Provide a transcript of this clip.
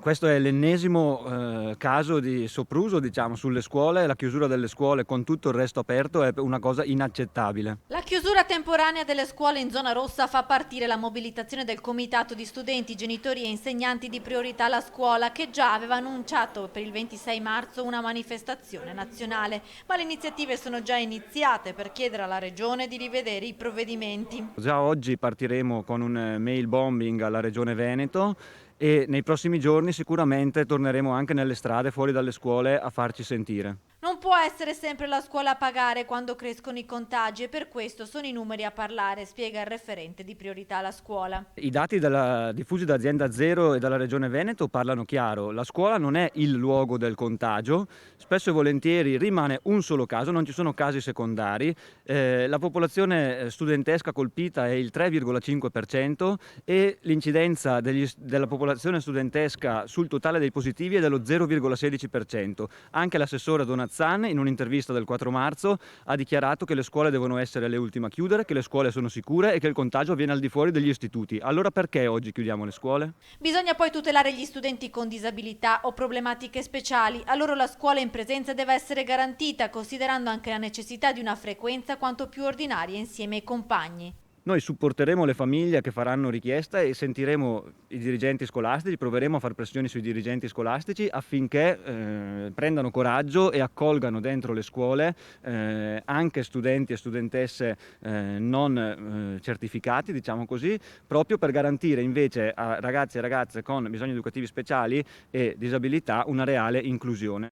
Questo è l'ennesimo caso di sopruso, diciamo, sulle scuole. La chiusura delle scuole con tutto il resto aperto è una cosa inaccettabile. La chiusura temporanea delle scuole in zona rossa fa partire la mobilitazione del comitato di studenti, genitori e insegnanti di Priorità alla Scuola, che già aveva annunciato per il 26 marzo una manifestazione nazionale, ma le iniziative sono già iniziate per chiedere alla Regione di rivedere i provvedimenti. Già oggi partiremo con un mail bombing alla Regione Veneto e nei prossimi giorni sicuramente torneremo anche nelle strade fuori dalle scuole a farci sentire. Non può essere sempre la scuola a pagare quando crescono i contagi e per questo sono i numeri a parlare, spiega il referente di Priorità alla Scuola. I dati diffusi da Azienda Zero e dalla Regione Veneto parlano chiaro: la scuola non è il luogo del contagio, spesso e volentieri rimane un solo caso, non ci sono casi secondari, la popolazione studentesca colpita è il 3,5% e l'incidenza della popolazione studentesca sul totale dei positivi è dello 0,16%. Anche l'assessore Donazzan in un'intervista del 4 marzo ha dichiarato che le scuole devono essere le ultime a chiudere, che le scuole sono sicure e che il contagio avviene al di fuori degli istituti. Allora perché oggi chiudiamo le scuole? Bisogna poi tutelare gli studenti con disabilità o problematiche speciali. A loro la scuola in presenza deve essere garantita, considerando anche la necessità di una frequenza quanto più ordinaria insieme ai compagni. Noi supporteremo le famiglie che faranno richiesta e sentiremo i dirigenti scolastici, proveremo a far pressioni sui dirigenti scolastici affinché prendano coraggio e accolgano dentro le scuole anche studenti e studentesse non certificati, diciamo così, proprio per garantire invece a ragazzi e ragazze con bisogni educativi speciali e disabilità una reale inclusione.